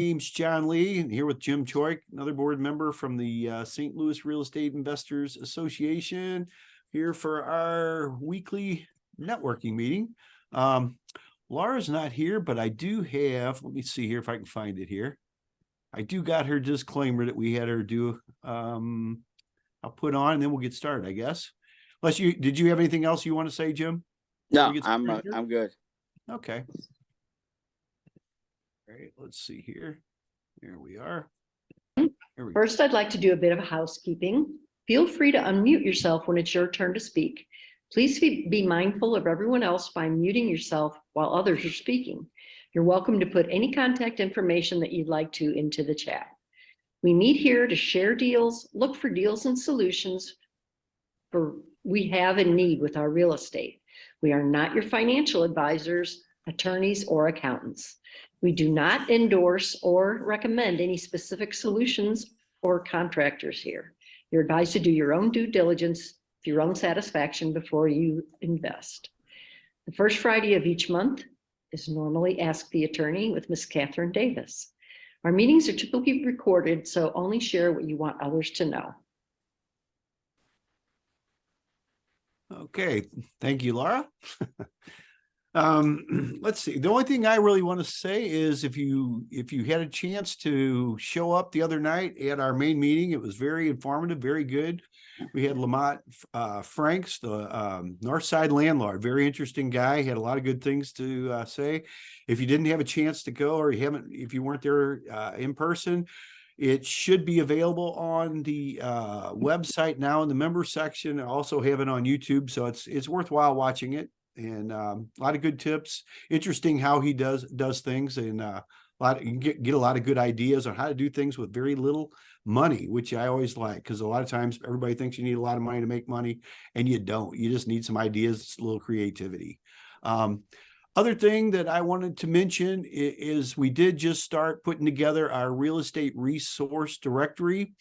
name's John Lee, and here with Jim Choi, another board member from the St. Louis Real Estate Investors Association, here for our weekly networking meeting. Laura's not here, but I do have, let me see here if I can find it here. I do got her disclaimer that we had her do. I'll put on and then we'll get started, I guess. Unless did you have anything else you want to say, Jim? No, I'm good. Okay. All right, let's see here. There we are. First, I'd like to do a bit of housekeeping. Feel free to unmute yourself when it's your turn to speak. Please be mindful of everyone else by muting yourself while others are speaking. You're welcome to put any contact information that you'd like to into the chat. We meet here to share deals, look for deals and solutions we have and need with our real estate. We are not your financial advisors, attorneys, or accountants. We do not endorse or recommend any specific solutions or contractors here. You're advised to do your own due diligence for your own satisfaction before you invest. The first Friday of each month is normally Ask the Attorney with Ms. Catherine Davis. Our meetings are typically recorded, so only share what you want others to know. Okay, thank you, Laura. Let's see. The only thing I really want to say is if you had a chance to show up the other night at our main meeting, it was very informative, very good. We had Lamont Franks, the North Side landlord, very interesting guy, had a lot of good things to say. If you didn't have a chance to go, or if you weren't there in person, it should be available on the website now in the member section. I also have it on YouTube, so it's worthwhile watching it. And a lot of good tips. Interesting how he does things, and you get a lot of good ideas on how to do things with very little money, which I always like, because a lot of times everybody thinks you need a lot of money to make money, and you don't. You just need some ideas, a little creativity. Other thing that I wanted to mention is we did just start putting together our real estate resource directory.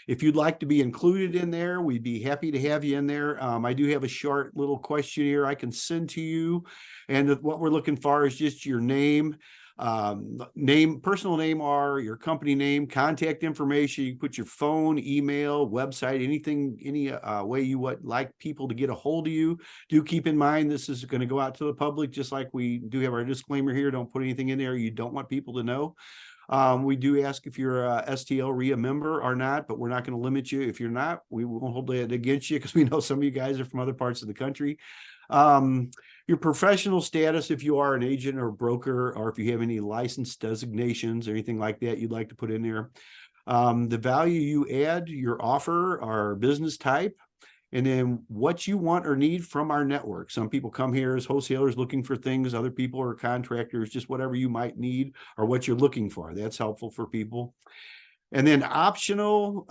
If you'd like to be included in there, we'd be happy to have you in there. I do have a short little questionnaire I can send to you. And what we're looking for is just your name, personal name, or your company name, contact information. You can put your phone, email, website, anything, any way you would like people to get a hold of you. Do keep in mind this is going to go out to the public, just like we do have our disclaimer here. Don't put anything in there you don't want people to know. We do ask if you're a STLREIA member or not, but we're not going to limit you. If you're not, we won't hold it against you, because we know some of you guys are from other parts of the country. Your professional status, if you are an agent or broker, or if you have any license designations or anything like that you'd like to put in there. The value you add, your offer, our business type, and then what you want or need from our network. Some people come here as wholesalers looking for things. Other people are contractors, just whatever you might need or what you're looking for. That's helpful for people. And then optional,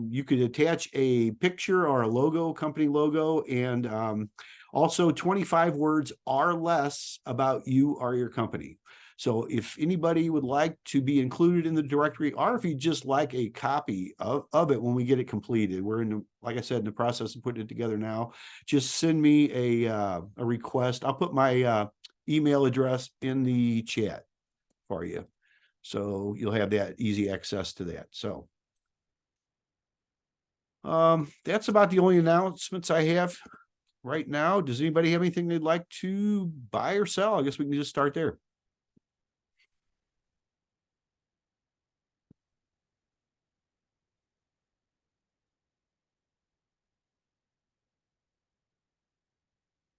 you could attach a picture or a logo, company logo, and also 25 words or less about you or your company. So if anybody would like to be included in the directory, or if you just like a copy of it when we get it completed, we're like I said, in the process of putting it together now, just send me a request. I'll put my email address in the chat for you, so you'll have that easy access to that. So that's about the only announcements I have right now. Does anybody have anything they'd like to buy or sell? I guess we can just start there.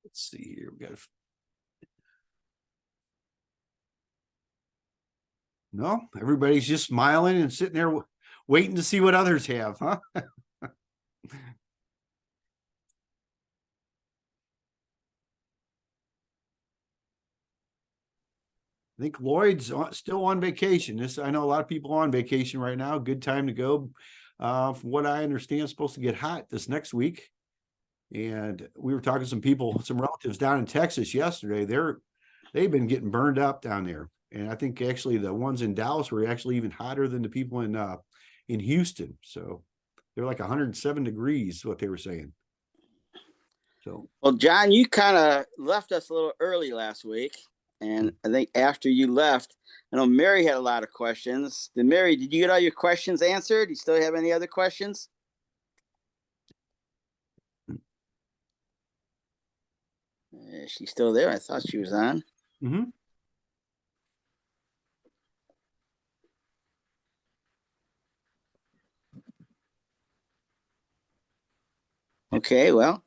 Let's see here. We got no, everybody's just smiling and sitting there waiting to see what others have, huh? I think Lloyd's still on vacation. I know a lot of people on vacation right now. Good time to go. From what I understand, it's supposed to get hot this next week. And we were talking to some people, some relatives down in Texas yesterday. They've been getting burned up down there. And I think actually the ones in Dallas were actually even hotter than the people in Houston. So they're like 107 degrees, what they were saying. So, well, John, you kind of left us a little early last week. And I think after you left, I know Mary had a lot of questions. Mary, did you get all your questions answered? Do you still have any other questions? She's still there. I thought she was on. Mm-hmm. Okay, well,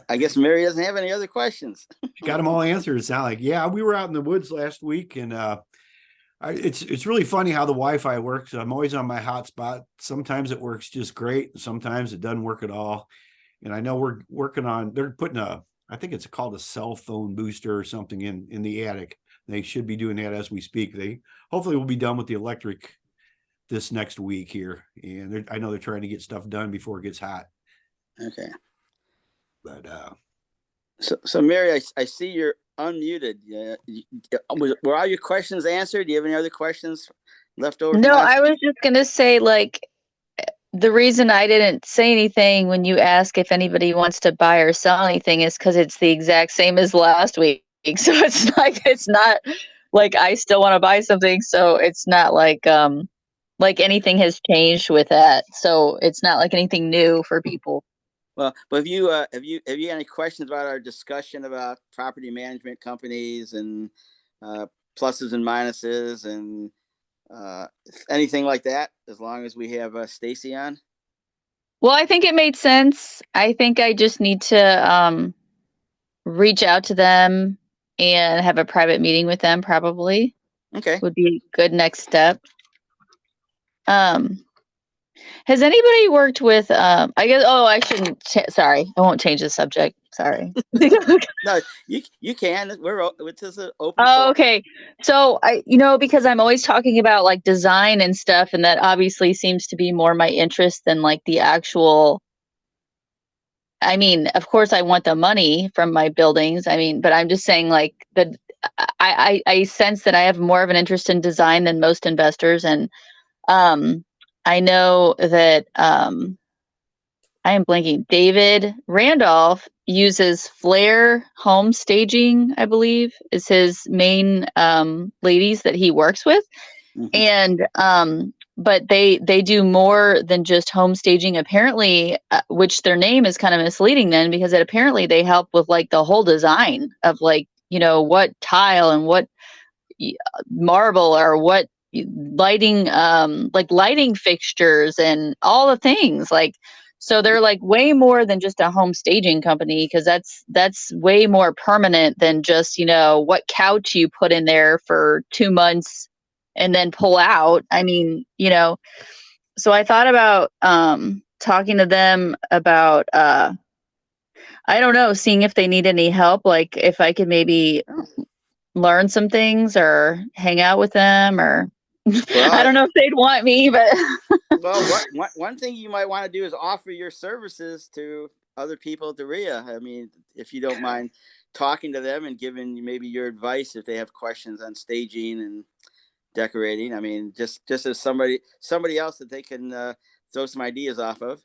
I guess Mary doesn't have any other questions. She got them all answered. It sounded like, yeah, we were out in the woods last week, and it's really funny how the Wi-Fi works. I'm always on my hotspot. Sometimes it works just great. Sometimes it doesn't work at all. And I know we're working on, they're putting I think it's called a cell phone booster or something in the attic. They should be doing that as we speak. They hopefully will be done with the electric this next week here. And I know they're trying to get stuff done before it gets hot. Okay. But so Mary, I see you're unmuted. Were all your questions answered? Do you have any other questions left over? No, I was just gonna say, like, the reason I didn't say anything when you ask if anybody wants to buy or sell anything is because it's the exact same as last week. So it's not like I still want to buy something. So it's not like anything has changed with that. So it's not like anything new for people. Well, but have you any questions about our discussion about property management companies and pluses and minuses and anything like that? As long as we have Stacy on. Well, I think it made sense. I think I just need to reach out to them and have a private meeting with them. Probably. Okay. Would be a good next step. Has anybody worked with, I guess, I shouldn't, sorry, I won't change the subject. Sorry. No, you can, it's just an open. Oh, okay. So because I'm always talking about like design and stuff, and that obviously seems to be more my interest than like the actual, I mean, of course I want the money from my buildings. I mean, but I'm just saying like that I sense that I have more of an interest in design than most investors. And, I know that I am blanking. David Randolph uses Flair Home Staging, I believe, is his main ladies that he works with. Mm-hmm. And but they do more than just home staging, apparently, which their name is kind of misleading then, because apparently they help with like the whole design of like, what tile and what marble or what lighting, like lighting fixtures and all the things. Like, so they're like way more than just a home staging company, because that's way more permanent than just what couch you put in there for 2 months and then pull out. I mean, so I thought about talking to them about I don't know, seeing if they need any help, like if I could maybe learn some things or hang out with them, or well, I don't know if they'd want me, but well, one thing you might want to do is offer your services to other people at the REIA. I mean, if you don't mind talking to them and giving maybe your advice if they have questions on staging and decorating. I mean, just as somebody else that they can throw some ideas off of.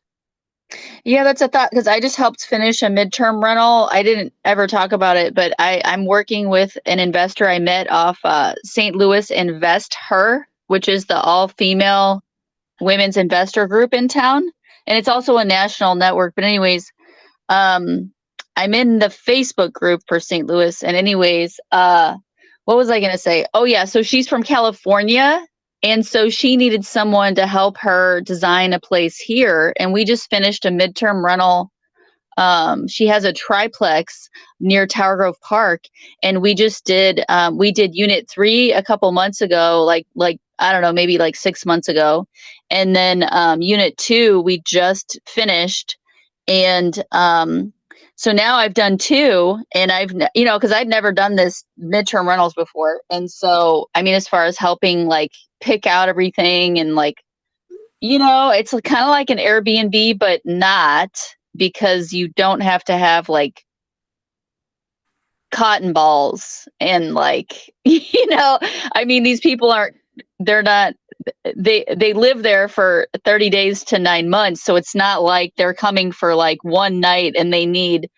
Yeah, that's a thought, because I just helped finish a midterm rental. I didn't ever talk about it, but I'm working with an investor I met off St. Louis Invest Her, which is the all-female women's investor group in town. And it's also a national network. But anyways, I'm in the Facebook group for St. Louis. And anyways, what was I going to say? Oh, yeah. So she's from California. And so she needed someone to help her design a place here. And we just finished a midterm rental. She has a triplex near Tower Grove Park. And we just did, we did unit 3 a couple months ago, like, I don't know, maybe like 6 months ago. And then unit 2, we just finished. And so now I've done 2, and I've, because I'd never done this midterm rentals before. And so, I mean, as far as helping like pick out everything and like, it's kind of like an Airbnb, but not, because you don't have to have like cotton balls and like, I mean, these people they live there for 30 days to 9 months. So it's not like they're coming for like one night and they need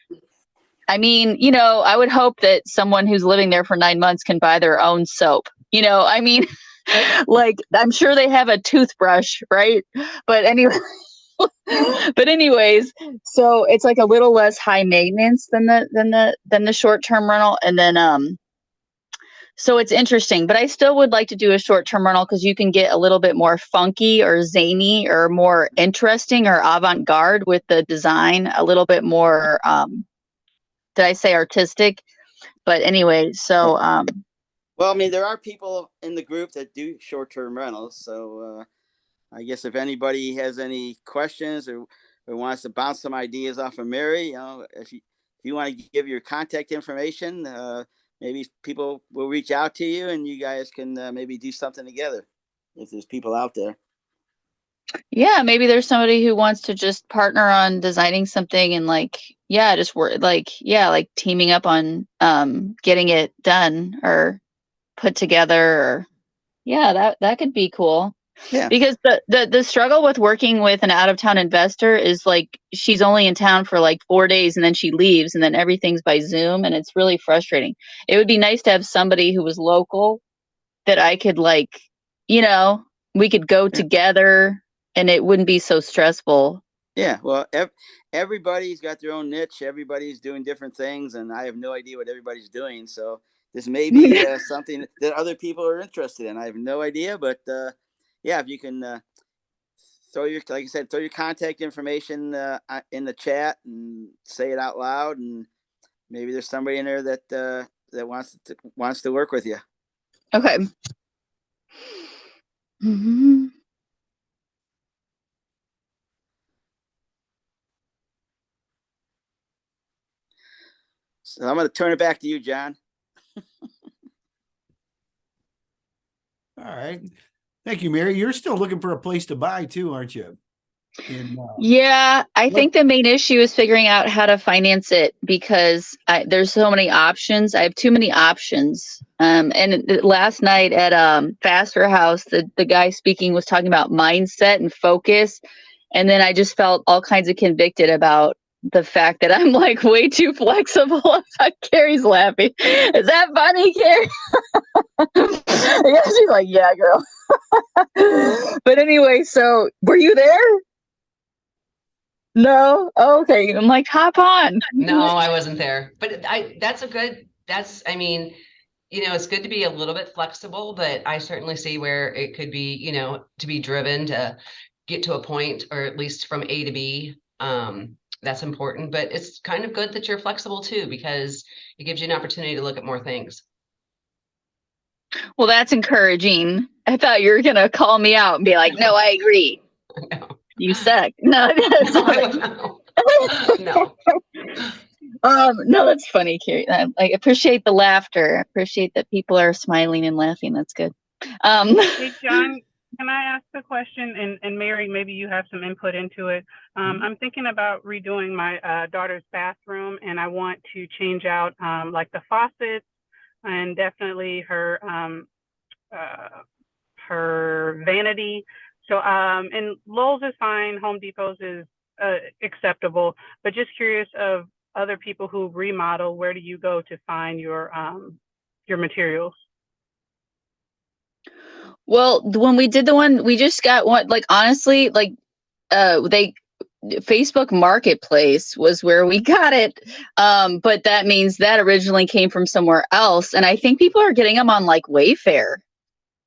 I mean, you know, I would hope that someone who's living there for 9 months can buy their own soap. You know, I mean, like I'm sure they have a toothbrush, right? But anyway, but anyways, so it's like a little less high maintenance than the short-term rental, and then so it's interesting. But I still would like to do a short-term rental because you can get a little bit more funky or zany or more interesting or avant-garde with the design, a little bit more did I say artistic? But anyway, so well, I mean, there are people in the group that do short-term rentals, so I guess if anybody has any questions or wants to bounce some ideas off of Mary, you know, if you want to give your contact information, maybe people will reach out to you and you guys can maybe do something together if there's people out there. yeah, maybe there's somebody who wants to just partner on designing something and like, yeah, just work like, yeah, like teaming up on getting it done or put together, or yeah, that could be cool. Yeah. Because the struggle with working with an out of town investor is like she's only in town for like 4 days and then she leaves and then everything's by Zoom and it's really frustrating. It would be nice to have somebody who was local that I could like, you know, we could go together and it wouldn't be so stressful. Yeah, well, everybody's got their own niche. Everybody's doing different things, and I have no idea what everybody's doing. So this may be something that other people are interested in. I have no idea, but yeah, if you can throw your, like I said, throw your contact information in the chat and say it out loud, and maybe there's somebody in there that wants to work with you. Okay. Mm-hmm. So I'm going to turn it back to you, John. All right. Thank you, Mary. You're still looking for a place to buy too, aren't you? Yeah, I think the main issue is figuring out how to finance it because there's so many options. I have too many options. And last night at Faster House, the guy speaking was talking about mindset and focus. And then I just felt all kinds of convicted about the fact that I'm like way too flexible. Carrie's laughing. Is that funny, Carrie? Yeah, she's like, yeah, girl. But anyway, so were you there? No? Oh, okay. I'm like, hop on. No, I wasn't there. But I mean, you know, it's good to be a little bit flexible, but I certainly see where it could be, you know, to be driven to get to a point, or at least from A to B. That's important, but it's kind of good that you're flexible too, because it gives you an opportunity to look at more things. Well, that's encouraging. I thought you were going to call me out and be like, no, I agree. No. You suck. No, No. no, that's funny, Carrie. I appreciate the laughter. I appreciate that people are smiling and laughing. That's good. Hey, John, can I ask a question? And Mary, maybe you have some input into it. I'm thinking about redoing my daughter's bathroom, and I want to change out like the faucets and definitely her vanity. So, and Lowe's is fine, Home Depot's is acceptable, but just curious of other people who remodel, where do you go to find your materials? Well, when we did the one, we just got one, like, honestly, like, Facebook Marketplace was where we got it. But that means that originally came from somewhere else. And I think people are getting them on like Wayfair.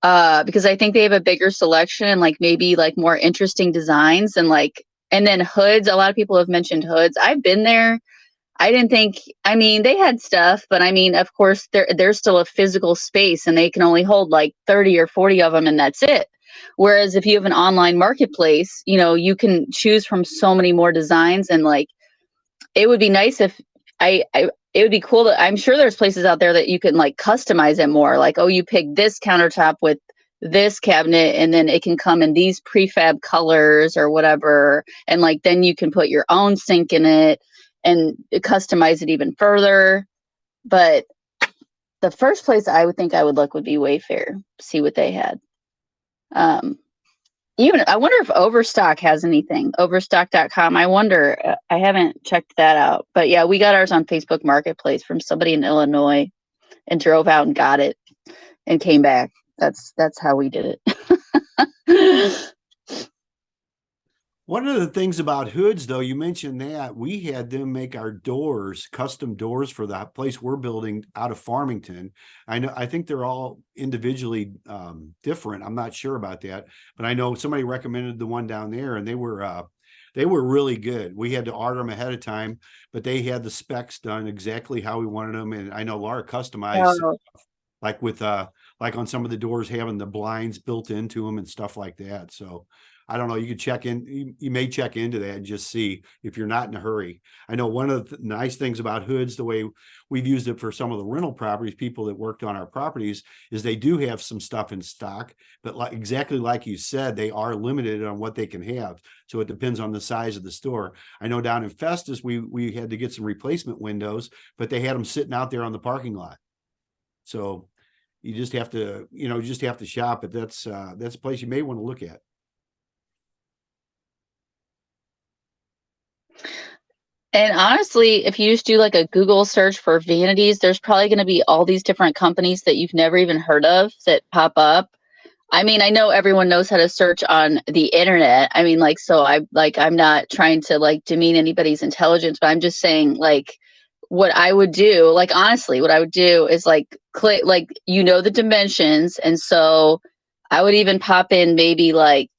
Because I think they have a bigger selection and like maybe like more interesting designs and like, and then hoods. A lot of people have mentioned hoods. I've been there. I didn't think, I mean, they had stuff, but I mean, of course, there's still a physical space and they can only hold like 30 or 40 of them and that's it. Whereas if you have an online marketplace, you know, you can choose from so many more designs, and like, it would be nice if it would be cool to, I'm sure there's places out there that you can like customize it more. Like, oh, you pick this countertop with this cabinet and then it can come in these prefab colors or whatever. And like, then you can put your own sink in it and customize it even further. But the first place I would think I would look would be Wayfair, see what they had. even, I wonder if Overstock has anything, overstock.com. I wonder, I haven't checked that out, but yeah, we got ours on Facebook Marketplace from somebody in Illinois and drove out and got it and came back. That's how we did it. One of the things about hoods, though, you mentioned that we had them make our doors, custom doors for the place we're building out of Farmington. I think they're all individually different. I'm not sure about that, but I know somebody recommended the one down there, and they were really good. We had to order them ahead of time, but they had the specs done exactly how we wanted them. And I know Laura customized Oh. like with like on some of the doors having the blinds built into them and stuff like that. So I don't know, you could check in, you may check into that and just see if you're not in a hurry. I know one of the nice things about hoods, the way we've used it for some of the rental properties, people that worked on our properties, is they do have some stuff in stock, but like exactly like you said, they are limited on what they can have. So it depends on the size of the store. I know down in Festus, we had to get some replacement windows, but they had them sitting out there on the parking lot. So you just have to, just have to shop, but that's a place you may want to look at. And honestly, if you just do like a Google search for vanities, there's probably going to be all these different companies that you've never even heard of that pop up. I mean, I know everyone knows how to search on the internet. I mean, I'm not trying to like demean anybody's intelligence, but I'm just saying like what I would do, like honestly, what I would do is like click like the dimensions. And so I would even pop in maybe like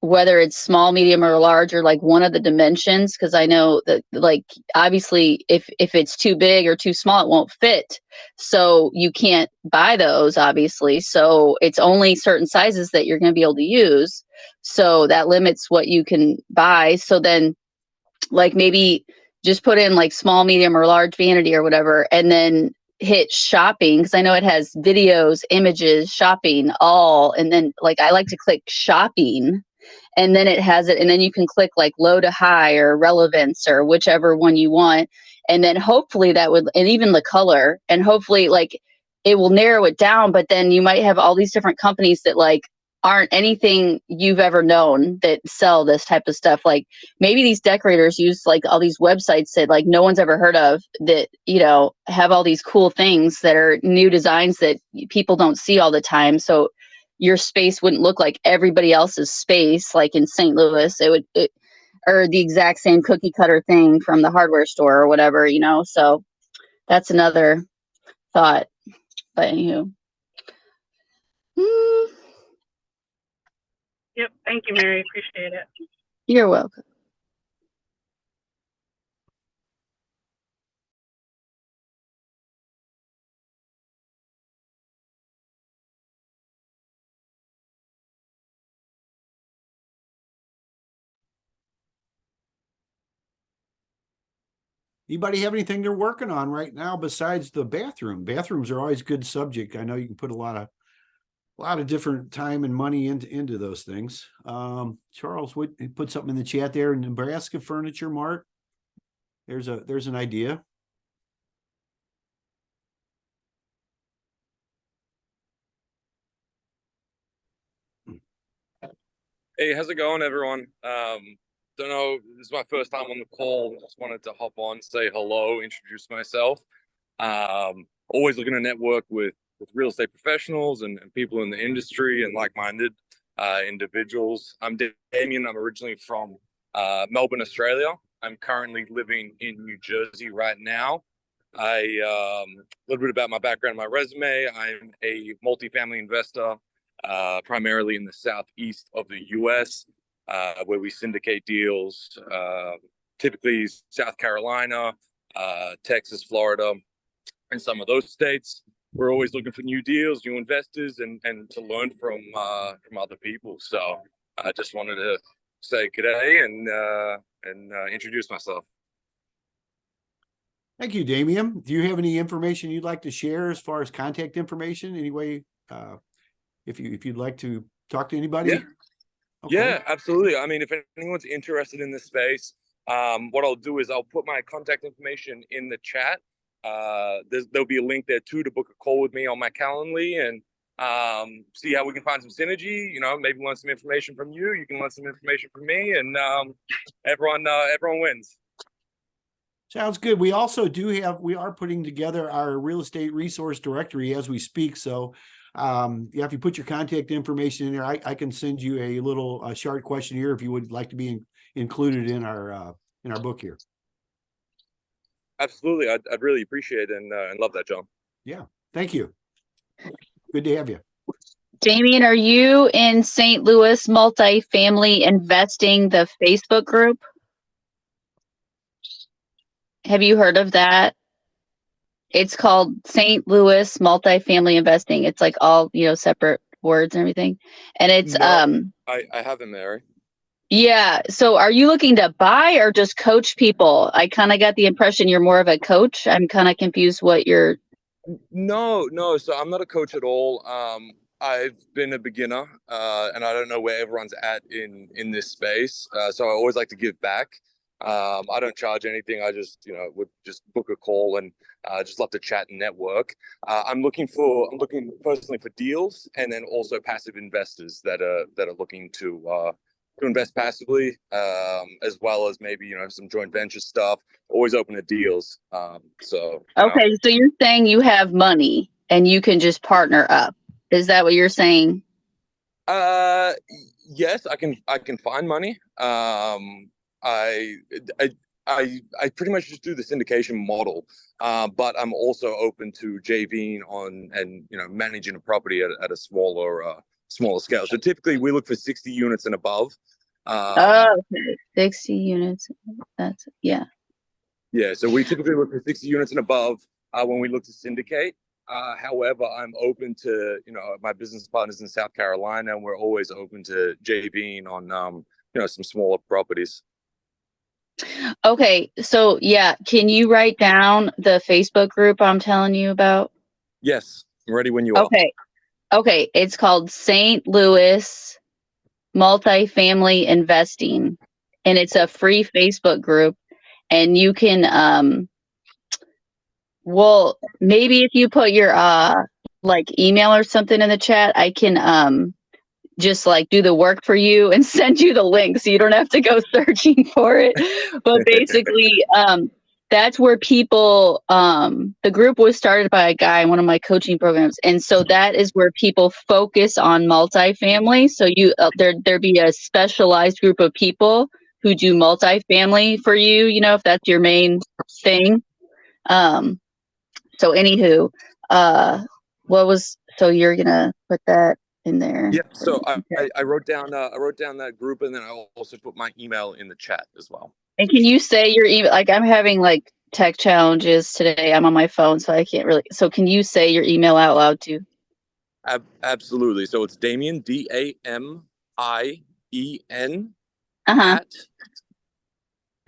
whether it's small, medium, or large, or like one of the dimensions, because I know that like obviously if it's too big or too small, it won't fit. So you can't buy those, obviously. So it's only certain sizes that you're going to be able to use. So that limits what you can buy. So then like maybe just put in like small, medium, or large vanity or whatever, and then hit shopping, because I know it has videos, images, shopping, all. And then like I like to click shopping, and then it has it, and then you can click like low to high or relevance or whichever one you want, and then hopefully that would, and even the color, and hopefully like it will narrow it down. But then you might have all these different companies that like aren't anything you've ever known that sell this type of stuff. Like maybe these decorators use like all these websites that like no one's ever heard of, that have all these cool things that are new designs that people don't see all the time. So your space wouldn't look like everybody else's space, like in St. Louis. Or the exact same cookie cutter thing from the hardware store or whatever, So that's another thought. But anywho. Yep. Thank you, Mary. Appreciate it. You're welcome. Anybody have anything they're working on right now besides the bathroom? Bathrooms are always a good subject. I know you can put a lot of different time and money into those things. Charles, put something in the chat there. Nebraska Furniture Mart. There's an idea. Hey, how's it going, everyone? Don't know, this is my first time on the call. Just wanted to hop on, say hello, introduce myself. Always looking to network with real estate professionals and people in the industry and like-minded individuals. I'm Damien. I'm originally from Melbourne, Australia. I'm currently living in New Jersey right now. A little bit about my background, my resume. I'm a multi-family investor, primarily in the southeast of the U.S., where we syndicate deals, typically South Carolina, Texas, Florida, and some of those states. We're always looking for new deals, new investors, and to learn from other people. So I just wanted to say good day and introduce myself. Thank you, Damien. Do you have any information you'd like to share as far as contact information? Anyway, if you'd like to talk to anybody? Yeah. Okay. Yeah, absolutely. I mean, if anyone's interested in this space, what I'll do is I'll put my contact information in the chat. There'll be a link there too to book a call with me on my Calendly, and see how we can find some synergy. You know, maybe learn some information from you. You can learn some information from me, and everyone wins. Sounds good. We also we are putting together our real estate resource directory as we speak. So yeah, if you put your contact information in there, I can send you a little short questionnaire if you would like to be included in our book here. Absolutely. I'd really appreciate it and love that, John. Yeah. Thank you. Good to have you. Damien, are you in St. Louis Multi-Family Investing, the Facebook group? Have you heard of that? It's called St. Louis Multifamily Investing. It's like all, separate words and everything. And it's No, I haven't, Mary. Yeah. So are you looking to buy or just coach people? I kind of got the impression you're more of a coach. I'm kind of confused what you're. No. So I'm not a coach at all. I've been a beginner, and I don't know where everyone's at in this space. So I always like to give back. I don't charge anything. I just, would just book a call and just love to chat and network. I'm looking personally for deals, and then also passive investors that are looking to invest passively, as well as maybe, some joint venture stuff. Always open to deals. So you're saying you have money and you can just partner up. Is that what you're saying? Yes, I can find money. I pretty much just do the syndication model, but I'm also open to JVing on and managing a property at a smaller scale. So typically we look for 60 units and above. Okay. 60 units. That's yeah. Yeah, so we typically look for 60 units and above when we look to syndicate. However, I'm open to, my business partners in South Carolina, and we're always open to JVing on, some smaller properties. Okay, so yeah, can you write down the Facebook group I'm telling you about? Yes, I'm ready when you are. Okay, it's called St. Louis Multifamily Investing, and it's a free Facebook group, and you can well, maybe if you put your email or something in the chat, I can just do the work for you and send you the link so you don't have to go searching for it. But basically, that's where people, the group was started by a guy in one of my coaching programs. And so that is where people focus on multifamily. So there'd be a specialized group of people who do multifamily for you, if that's your main thing. So anywho, so you're going to put that in there? Yeah, so I wrote down that group, and then I also put my email in the chat as well. And can you say your email? I'm having tech challenges today. I'm on my phone, so I can't really. So can you say your email out loud too? Absolutely. So it's Damien, Damien, at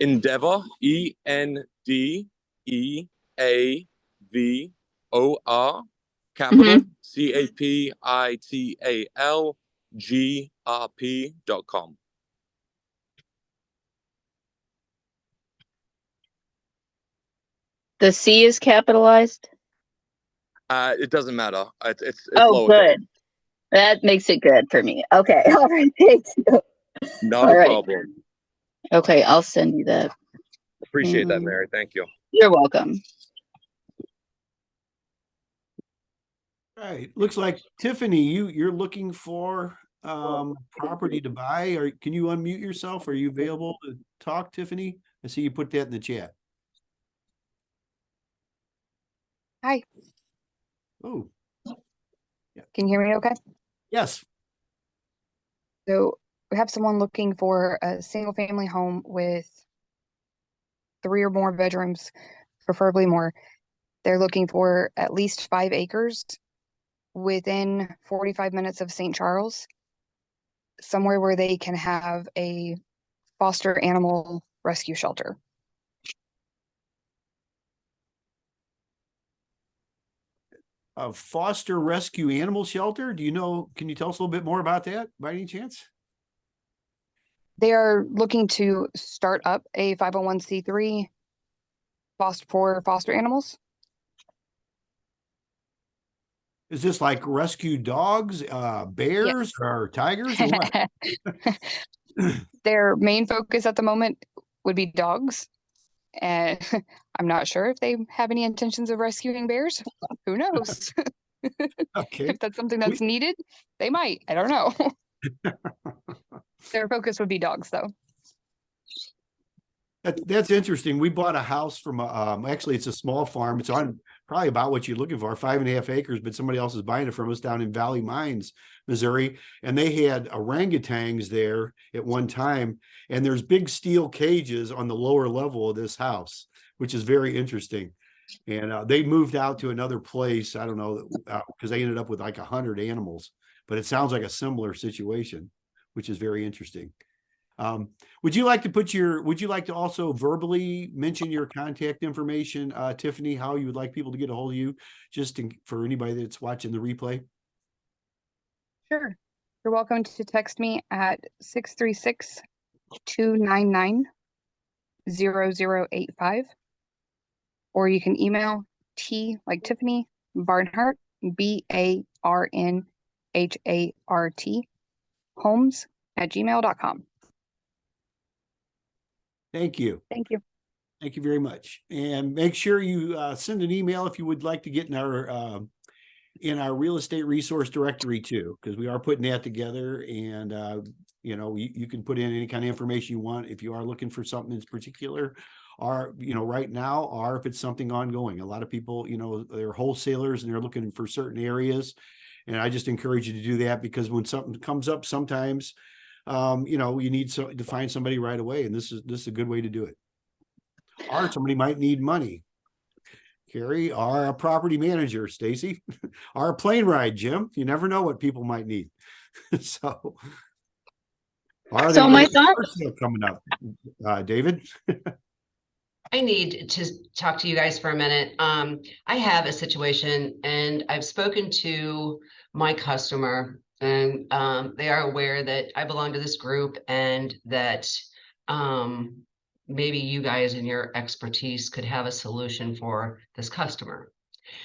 Endeavor, Endeavor, capital CAPITALGRP.com. The C is capitalized? It doesn't matter. It's lowercase. Good. That makes it good for me. Okay. All right. Thank you. Not a problem. Okay. I'll send you that. Appreciate that, Mary. Thank you. You're welcome. All right. Looks like Tiffany, you're looking for property to buy, or can you unmute yourself? Are you available to talk, Tiffany? I see you put that in the chat. Hi. Oh. Yeah. Can you hear me okay? Yes. So we have someone looking for a single family home with 3 or more bedrooms, preferably more. They're looking for at least 5 acres within 45 minutes of St. Charles, somewhere where they can have a foster animal rescue shelter. A foster rescue animal shelter? Can you tell us a little bit more about that by any chance? They are looking to start up a 501c3 for foster animals. Is this like rescue dogs, bears, or tigers, or what? Their main focus at the moment would be dogs. And I'm not sure if they have any intentions of rescuing bears. Who knows? Okay. If that's something that's needed, they might. I don't know. Their focus would be dogs, though. That's interesting. We bought a house from actually it's a small farm. It's on probably about what you're looking for, 5.5 acres, but somebody else is buying it from us down in Valley Mines, Missouri. And they had orangutans there at one time. And there's big steel cages on the lower level of this house, which is very interesting. And they moved out to another place. I don't know, because they ended up with like 100 animals, but it sounds like a similar situation, which is very interesting. Would you like to also verbally mention your contact information, Tiffany, how you would like people to get a hold of you, for anybody that's watching the replay? Sure. You're welcome to text me at 636-299-0085. Or you can email T like Tiffany Barnhart, BARNHART, homes@gmail.com. Thank you. Thank you. Thank you very much. And make sure you send an email if you would like to get in our real estate resource directory too, because we are putting that together. And you can put in any kind of information you want if you are looking for something in particular, or right now, or if it's something ongoing. A lot of people, they're wholesalers and they're looking for certain areas, and I just encourage you to do that, because when something comes up, sometimes you need to find somebody right away, and this is a good way to do it. Or somebody might need money, Carrie, or a property manager, Stacy, or a plane ride, Jim. You never know what people might need. So my thought coming up, David. I need to talk to you guys for a minute. I have a situation, and I've spoken to my customer, and they are aware that I belong to this group, and that maybe you guys and your expertise could have a solution for this customer.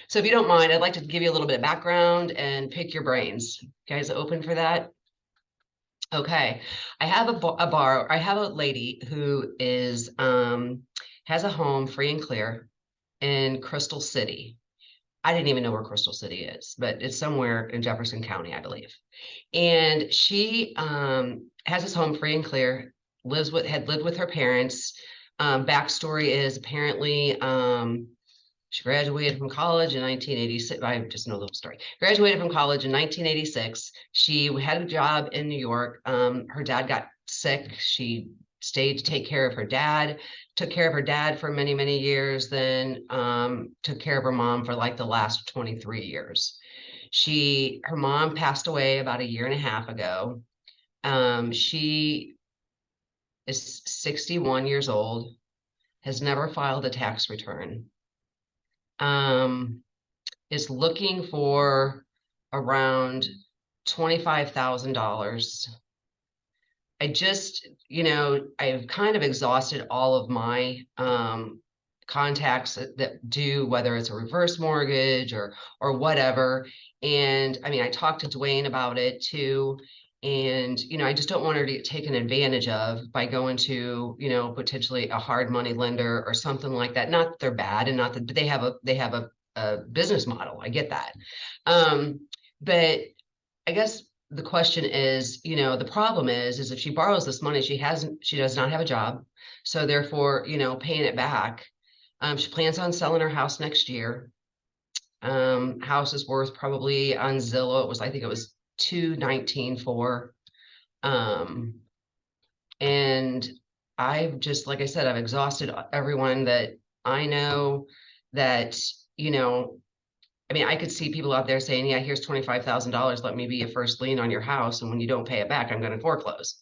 So if you don't mind, I'd like to give you a little bit of background and pick your brains. You guys open for that? Okay. I have I have a lady who is has a home free and clear in Crystal City. I didn't even know where Crystal City is, but it's somewhere in Jefferson County, I believe. And she has this home free and clear, had lived with her parents. Backstory is apparently she graduated from college in 1986. I just know the little story. Graduated from college in 1986. She had a job in New York. Her dad got sick. She stayed to take care of her dad, took care of her dad for many, many years, then took care of her mom for like the last 23 years. Her mom passed away about 1.5 years ago. She is 61 years old, has never filed a tax return, is looking for around $25,000. I just, I've kind of exhausted all of my contacts that do, whether it's a reverse mortgage or whatever. And I mean, I talked to Dwayne about it too. And, I just don't want her to get taken advantage of by going to, potentially a hard money lender or something like that. Not that they're bad, and not that they have a business model. I get that. But I guess the question is, the problem is if she borrows this money, she does not have a job. So therefore, paying it back. She plans on selling her house next year. House is worth probably on Zillow, I think it was $219,400. And I've just, like I said, I've exhausted everyone that I know that, I mean, I could see people out there saying, yeah, here's $25,000. Let me be a first lien on your house. And when you don't pay it back, I'm going to foreclose.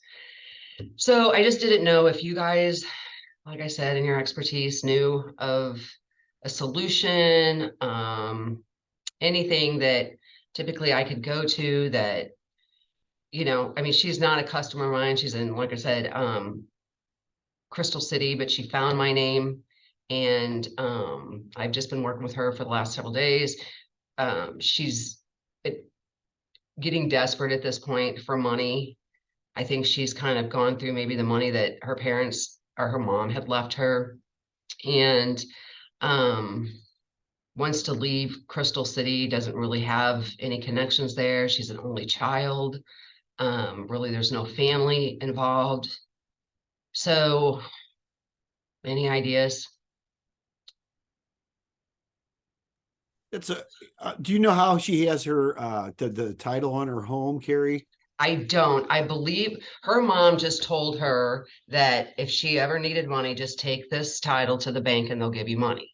So I just didn't know if you guys, like I said, in your expertise, knew of a solution, anything that typically I could go to that, I mean, she's not a customer of mine. She's in, like I said, Crystal City, but she found my name, and I've just been working with her for the last several days. She's getting desperate at this point for money. I think she's kind of gone through maybe the money that her parents or her mom had left her, and wants to leave Crystal City, doesn't really have any connections there. She's an only child. Really, there's no family involved. So, any ideas? It's a, do you know how she has her, the title on her home, Carrie? I don't. I believe her mom just told her that if she ever needed money, just take this title to the bank and they'll give you money.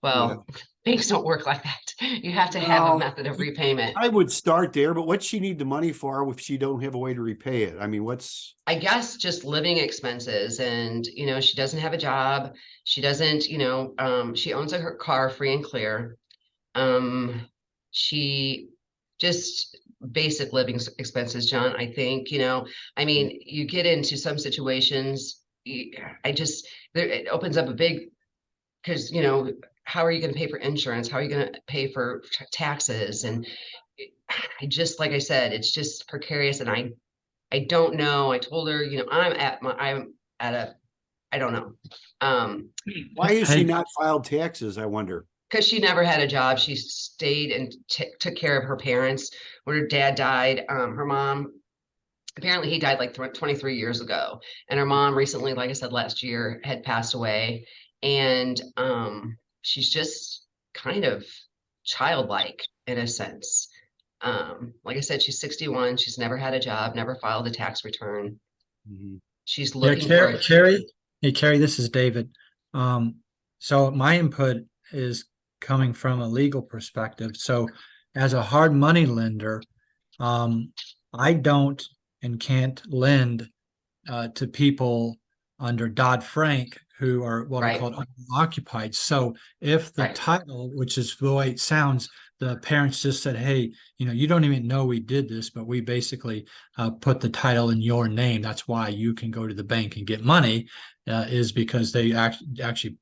Well, banks don't work like that. You have to have a Well, method of repayment. I would start there, but what's she need the money for if she don't have a way to repay it? I mean, what's, I guess just living expenses, and she doesn't have a job. She doesn't, she owns her car free and clear. She just basic living expenses, John. I think, I mean, you get into some situations, it opens up a big, because, how are you going to pay for insurance? How are you going to pay for taxes? And like I said, it's just precarious. And I don't know. I told her, I'm at a, I don't know. why is she not filed taxes? I wonder. Because she never had a job. She stayed and took care of her parents. When her dad died, her mom, apparently he died like 23 years ago. And her mom recently, like I said, last year had passed away. And she's just kind of childlike in a sense. Like I said, she's 61. She's never had a job, never filed a tax return. Mm-hmm. She's looking for Carrie. Hey, Carrie, this is David. So my input is coming from a legal perspective. So as a hard money lender, I don't and can't lend to people under Dodd-Frank who are what are called occupied. So if the title, which is the way it sounds, the parents just said, hey, you don't even know we did this, but we basically put the title in your name. That's why you can go to the bank and get money, is because they actually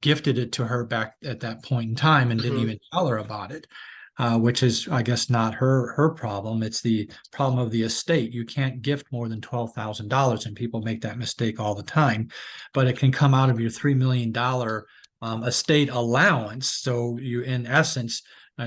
gifted it to her back at that point in time and didn't even tell her about it, which is, I guess, not her problem. It's the problem of the estate. You can't gift more than $12,000, and people make that mistake all the time. But it can come out of your $3 million estate allowance. So you, in essence,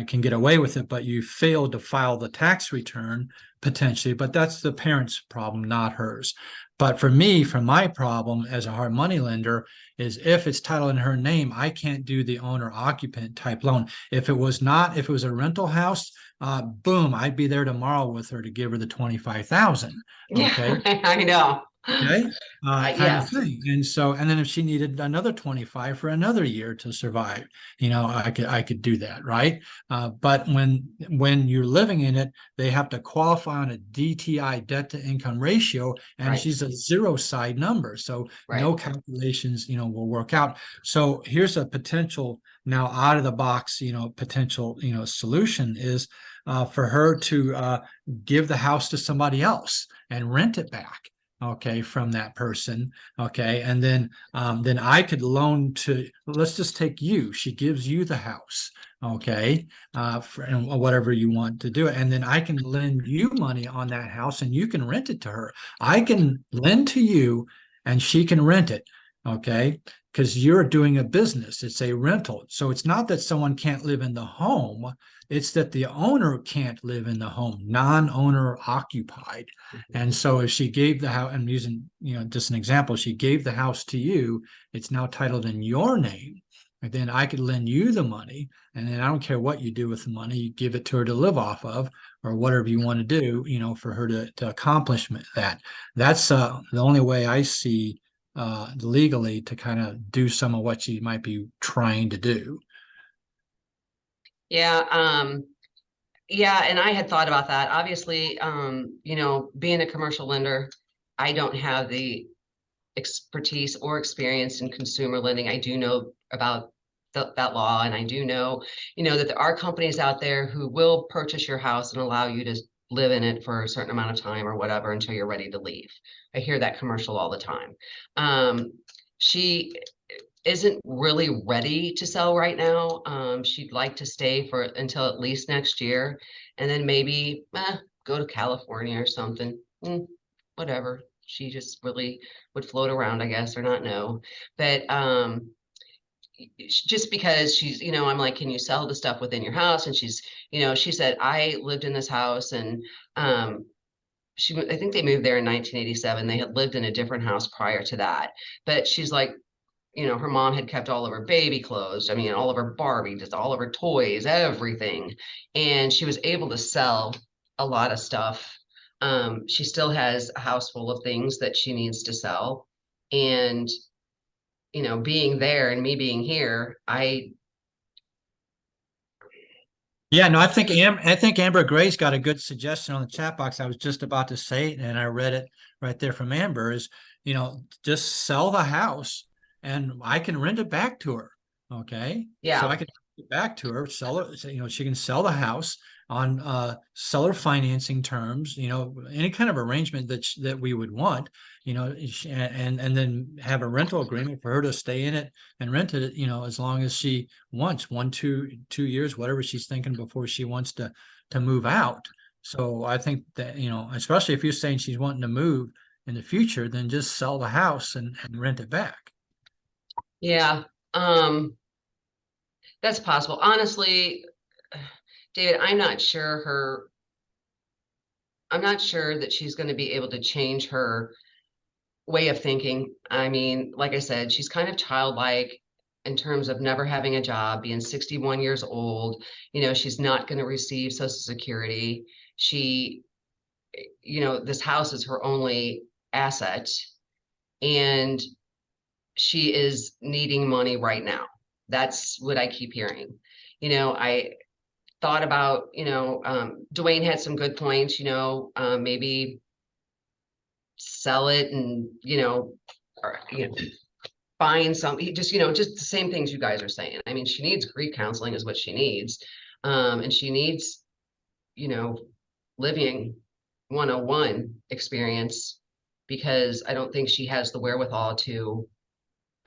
can get away with it, but you failed to file the tax return potentially. But that's the parent's problem, not hers. But for me, from my problem as a hard money lender, is if it's titled in her name, I can't do the owner occupant type loan. If it was a rental house, boom, I'd be there tomorrow with her to give her the $25,000. Okay. Yeah, I know. Okay. Kind of thing. And then if she needed another 25 for another year to survive, I could do that. Right. But when you're living in it, they have to qualify on a DTI, debt to income ratio, and she's a zero side number. So no calculations, will work out. So here's a potential now out of the box, potential, solution is for her to give the house to somebody else and rent it back. Okay, from that person. Okay, and then I could loan to, let's just take you. She gives you the house. Okay, for whatever you want to do it, and then I can lend you money on that house, and you can rent it to her. I can lend to you, and she can rent it. Okay, because you're doing a business. It's a rental, so it's not that someone can't live in the home. It's that the owner can't live in the home, non-owner occupied. And so if she gave the house, I'm using, just an example, she gave the house to you, it's now titled in your name. And then I could lend you the money, and then I don't care what you do with the money, you give it to her to live off of, or whatever you want to do, for her to accomplish that. That's the only way I see legally to kind of do some of what she might be trying to do. Yeah. And I had thought about that. Obviously, being a commercial lender, I don't have the expertise or experience in consumer lending. I do know about that law, and I do know, that there are companies out there who will purchase your house and allow you to live in it for a certain amount of time or whatever until you're ready to leave. I hear that commercial all the time. isn't really ready to sell right now. She'd like to stay for until at least next year, and then maybe go to California or something. Whatever. She just really would float around, I guess, or not know. But just because she's, I'm like, can you sell the stuff within your house? And she's, she said, I lived in this house, and I think they moved there in 1987. They had lived in a different house prior to that. But she's like, her mom had kept all of her baby clothes. I mean, all of her Barbie, just all of her toys, everything. And she was able to sell a lot of stuff. She still has a house full of things that she needs to sell. And, being there and me being here, Yeah, no, I think Amber Gray's got a good suggestion on the chat box. I was just about to say it, and I read it right there from Amber, is, just sell the house and I can rent it back to her. Okay. Yeah. So I can rent it back to her, sell it, she can sell the house on seller financing terms, any kind of arrangement that we would want, and then have a rental agreement for her to stay in it and rent it, as long as she wants 2 years, whatever she's thinking before she wants to move out. So I think that, especially if you're saying she's wanting to move in the future, then just sell the house and rent it back. Yeah. That's possible. Honestly, David, I'm not sure that she's going to be able to change her way of thinking. I mean, like I said, she's kind of childlike in terms of never having a job, being 61 years old. She's not going to receive Social Security. She, this house is her only asset, and she is needing money right now. That's what I keep hearing. I thought about, Dwayne had some good points, maybe sell it and, or, find some, just the same things you guys are saying. I mean, she needs grief counseling is what she needs. And she needs, living 101 experience, because I don't think she has the wherewithal to,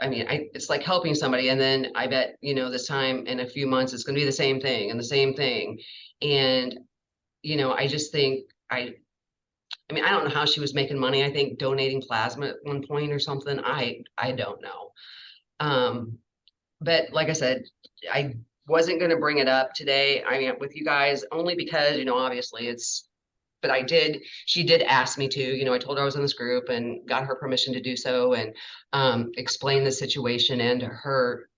it's like helping somebody, and then I bet, this time in a few months, it's going to be the same thing and the same thing. And, I just think, I don't know how she was making money. I think donating plasma at one point or something. I don't know. But like I said, I wasn't going to bring it up today. With you guys, only because, obviously but she did ask me to, I told her I was in this group and got her permission to do so, and explain the situation and her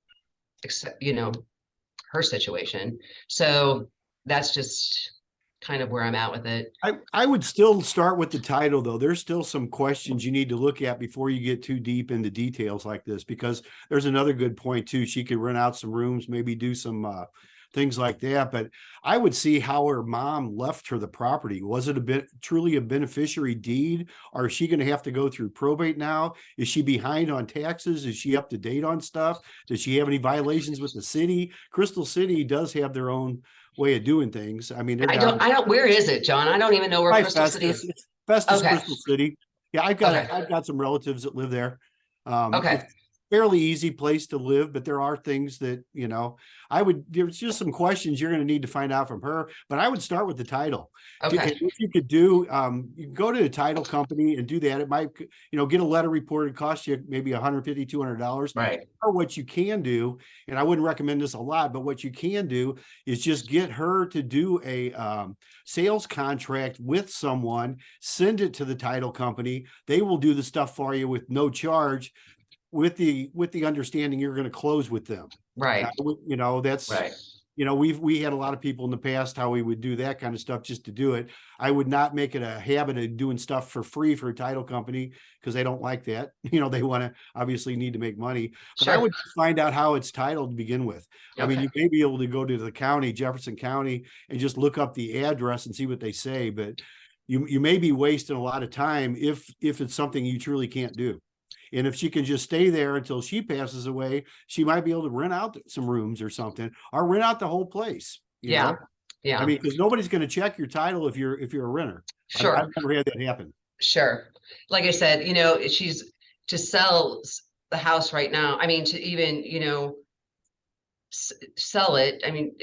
situation. So that's just kind of where I'm at with it. I would still start with the title, though. There's still some questions you need to look at before you get too deep into details like this, because there's another good point too. She could rent out some rooms, maybe do some things like that. But I would see how her mom left her the property. Was it truly a beneficiary deed? Or is she going to have to go through probate now? Is she behind on taxes? Is she up to date on stuff? Does she have any violations with the city? Crystal City does have their own way of doing things. I mean, I don't, where is it, John? I don't even know where Crystal City is. Festus, Crystal City. Yeah, I've got some relatives that live there. Okay. It's fairly easy place to live, but there are things that, there's just some questions you're going to need to find out from her, but I would start with the title. Okay. If you could do, you can go to a title company and do that. It might, get a letter report. It costs you maybe $150, $200. Right. Or what you can do, and I wouldn't recommend this a lot, but what you can do is just get her to do a sales contract with someone, send it to the title company. They will do the stuff for you with no charge, with the understanding you're going to close with them. Right. That's right. We had a lot of people in the past how we would do that kind of stuff just to do it. I would not make it a habit of doing stuff for free for a title company, because they don't like that. They want to obviously need to make money. But Sure. I would find out how it's titled to begin with. Okay. I mean, you may be able to go to the county, Jefferson County, and just look up the address and see what they say. But you may be wasting a lot of time if it's something you truly can't do. And if she can just stay there until she passes away, she might be able to rent out some rooms or something, or rent out the whole place. You know? Yeah. I mean, because nobody's going to check your title if you're a renter. Sure. I've never had that happen. Sure. Like I said, she's to sell the house right now. I mean, to even, sell it. I mean,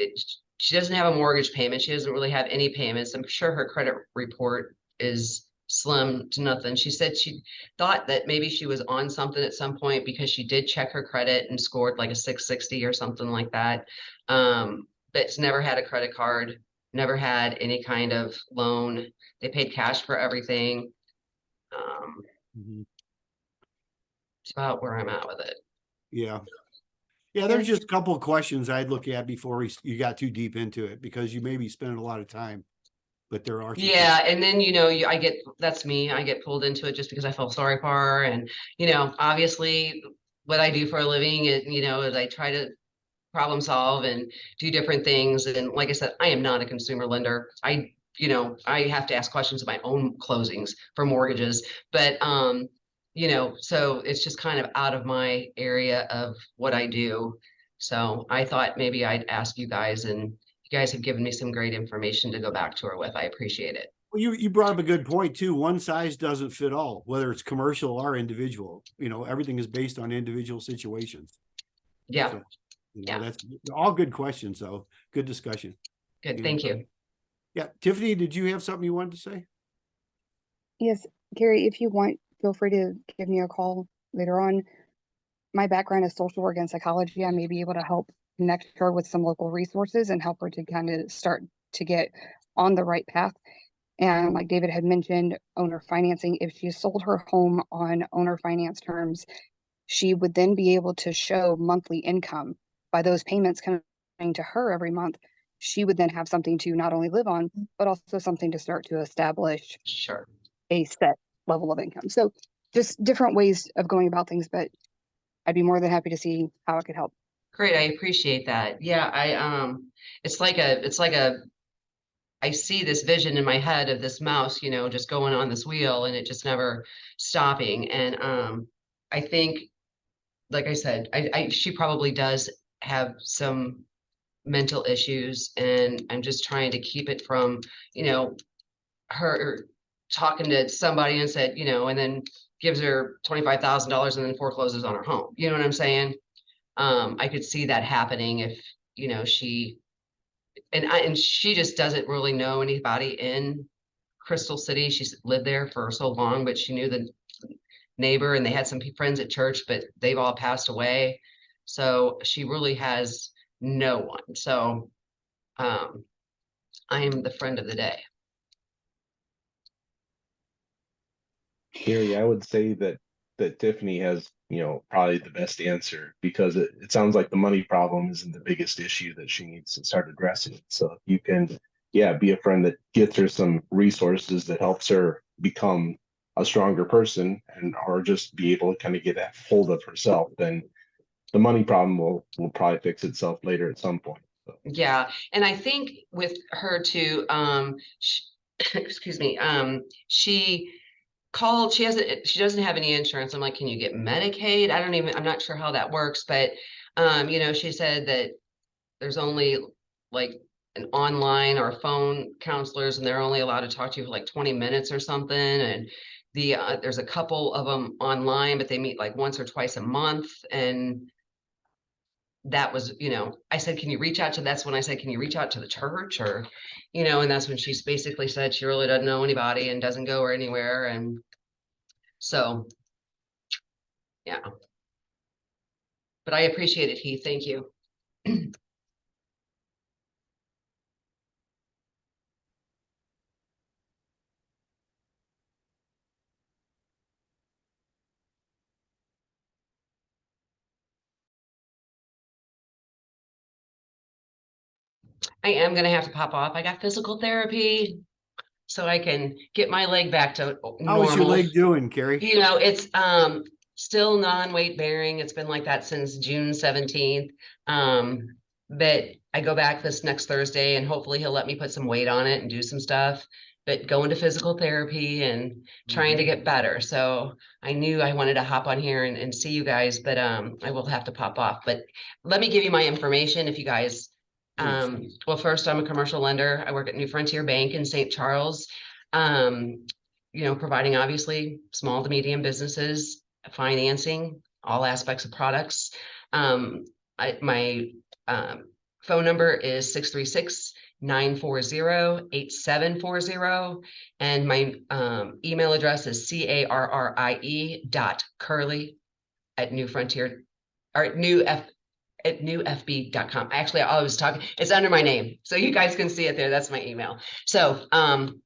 she doesn't have a mortgage payment. She doesn't really have any payments. I'm sure her credit report is slim to nothing. She said she thought that maybe she was on something at some point because she did check her credit and scored like a 660 or something like that. But it's never had a credit card, never had any kind of loan. They paid cash for everything. It's about where I'm at with it. Yeah. Yeah, there's just a couple of questions I'd look at before you got too deep into it, because you may be spending a lot of time, but there are some Yeah, and then that's me. I get pulled into it just because I feel sorry for her, and obviously, what I do for a living is is I try to problem solve and do different things. And like I said, I am not a consumer lender. I have to ask questions of my own closings for mortgages, but so it's just kind of out of my area of what I do. So I thought maybe I'd ask you guys, and you guys have given me some great information to go back to her with. I appreciate it. Well, you brought up a good point too. One size doesn't fit all, whether it's commercial or individual. Everything is based on individual situations. Yeah. So, that's all good questions, though. Good discussion. Good. Thank you. Yeah. Tiffany, did you have something you wanted to say? Yes, Gary, if you want, feel free to give me a call later on. My background is social work and psychology. I may be able to help connect her with some local resources and help her to kind of start to get on the right path. And like David had mentioned, owner financing, if she sold her home on owner finance terms, she would then be able to show monthly income by those payments coming to her every month. She would then have something to not only live on, but also something to start to establish a set level of income. So just different ways of going about things, but I'd be more than happy to see how it could help. Great. I appreciate that. Yeah. It's like I see this vision in my head of this mouse, just going on this wheel and it just never stopping. And I think, like I said, she probably does have some mental issues, and I'm just trying to keep it from, her talking to somebody and said, and then gives her $25,000 and then forecloses on her home. You know what I'm saying? I could see that happening if, she and she just doesn't really know anybody in Crystal City. She's lived there for so long, but she knew the neighbor and they had some friends at church, but they've all passed away. So she really has no one. So I am the friend of the day. Gary, I would say that Tiffany has, probably the best answer, because it sounds like the money problem isn't the biggest issue that she needs to start addressing. So if you can, be a friend that gets her some resources that helps her become a stronger person, or just be able to kind of get a hold of herself, then the money problem will probably fix itself later at some point. So. Yeah. And I think with her too, excuse me, she called, she doesn't have any insurance. I'm like, can you get Medicaid? I'm not sure how that works, but she said that there's only like an online or phone counselors, and they're only allowed to talk to you for like 20 minutes or something. And there's a couple of them online, but they meet like once or twice a month. And that was, I said, that's when I said, can you reach out to the church, or, and that's when she's basically said she really doesn't know anybody and doesn't go anywhere. And so, yeah, but I appreciate it, Heath. Thank you. I am going to have to pop off. I got physical therapy so I can get my leg back to normal. How is your leg doing, Carrie? It's still non-weight bearing. It's been like that since June 17th. But I go back this next Thursday, and hopefully he'll let me put some weight on it and do some stuff. But going to physical therapy and trying to get better. So I knew I wanted to hop on here and see you guys, but I will have to pop off. But let me give you my information if you guys. Well, first, I'm a commercial lender. I work at New Frontier Bank in St. Charles, providing obviously small to medium businesses financing. all aspects of products. My phone number is 636-940-8740. And my email address is carrie.curley@newfrontier or newfb.com. Actually, I was talking, it's under my name. So you guys can see it there. That's my email. So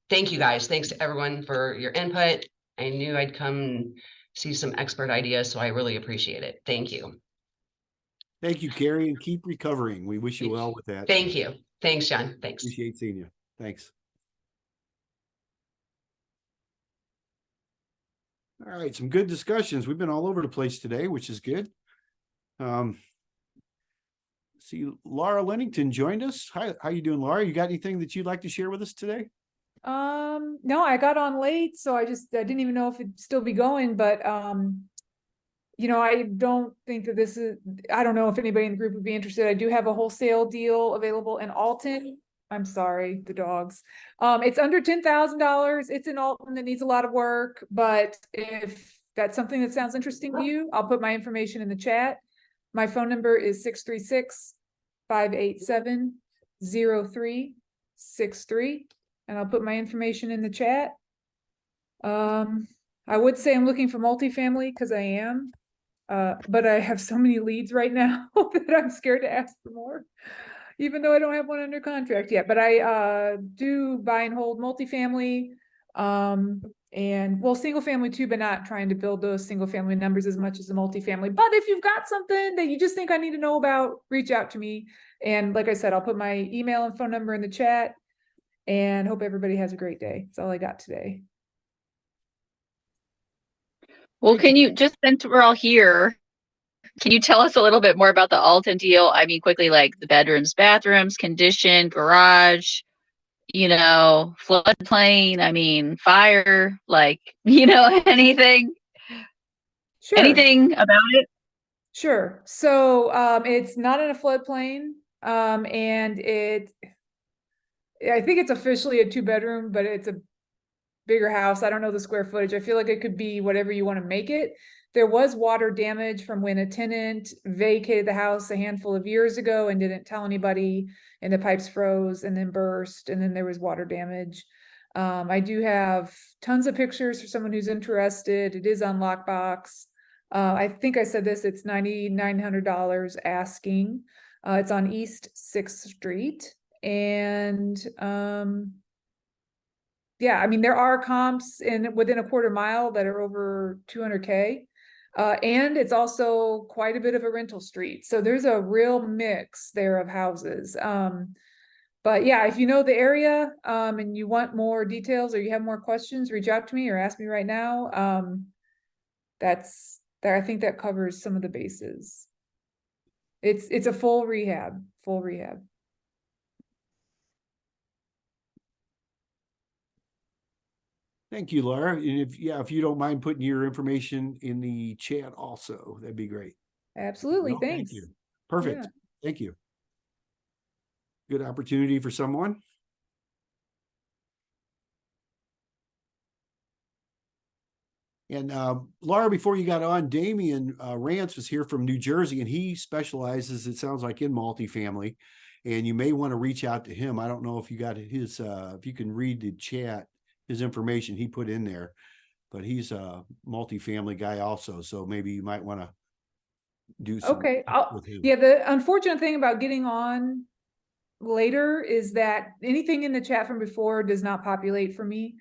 thank you guys. Thanks to everyone for your input. I knew I'd come and see some expert ideas, so I really appreciate it. Thank you. Thank you, Carrie, and keep recovering. We wish you well with that. Thank you. Thanks, John. Thanks. Appreciate seeing you. Thanks. All right, some good discussions. We've been all over the place today, which is good. See, Laura Lennington joined us. Hi, how you doing, Laura? You got anything that you'd like to share with us today? No, I got on late, so I didn't even know if it'd still be going, but you know, I don't think that this is, I don't know if anybody in the group would be interested. I do have a wholesale deal available in Alton. I'm sorry, the dogs. It's under $10,000. It's in Alton that needs a lot of work, but if that's something that sounds interesting to you, I'll put my information in the chat. My phone number is 636-587-0363, and I'll put my information in the chat. I would say I'm looking for multifamily because I am, but I have so many leads right now that I'm scared to ask for more, even though I don't have one under contract yet. But I do buy and hold multifamily, and well, single family too, but not trying to build those single family numbers as much as the multifamily. But if you've got something that you just think I need to know about, reach out to me. And like I said, I'll put my email and phone number in the chat, and hope everybody has a great day. That's all I got today. Well, can you, just since we're all here, can you tell us a little bit more about the Alton deal? I mean, quickly, like the bedrooms, bathrooms, condition, garage, you know, floodplain, I mean, fire, like, you know, anything, Sure. anything about it? Sure. So it's not in a floodplain, and I think it's officially a 2-bedroom, but it's a bigger house. I don't know the square footage. I feel like it could be whatever you want to make it. There was water damage from when a tenant vacated the house a handful of years ago and didn't tell anybody, and the pipes froze and then burst, and then there was water damage. I do have tons of pictures for someone who's interested. It is on Lockbox. I think I said this, it's $9,900 asking. It's on East 6th Street. And yeah, I mean, there are comps within a quarter mile that are over 200K. And it's also quite a bit of a rental street. So there's a real mix there of houses. But yeah, if you know the area and you want more details or you have more questions, reach out to me or ask me right now. I think that covers some of the bases. It's a full rehab. Thank you, Laura. And if you don't mind putting your information in the chat also, that'd be great. Absolutely. No, Thanks. Thank you. Perfect. Yeah. Thank you. Good opportunity for someone. And Laura, before you got on, Damien Rance was here from New Jersey, and he specializes, it sounds like, in multifamily. And you may want to reach out to him. I don't know if you got his, if you can read the chat, his information he put in there, but he's a multifamily guy also. So maybe you might want to do some with him. Yeah, the unfortunate thing about getting on later is that anything in the chat from before does not populate for me.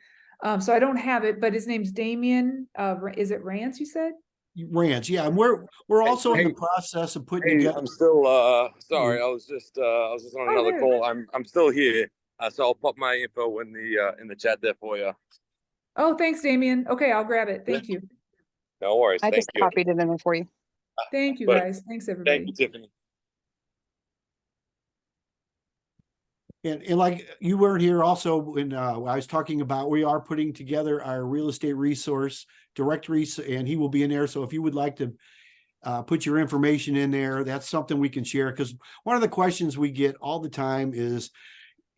So I don't have it, but his name's Damien. Is it Rance, you said? Rance, yeah. And we're also in the process of putting together. I'm still sorry, I was just on another call. I'm still here. So I'll pop my info in the chat there for you. Oh, thanks, Damien. Okay, I'll grab it. Thank you. No worries. I just copied it in there for you. Thank you, guys. Thanks, everybody. Thank you, Tiffany. And like you weren't here also when I was talking about, we are putting together our real estate resource directory, and he will be in there. So if you would like to put your information in there, that's something we can share. Because one of the questions we get all the time is,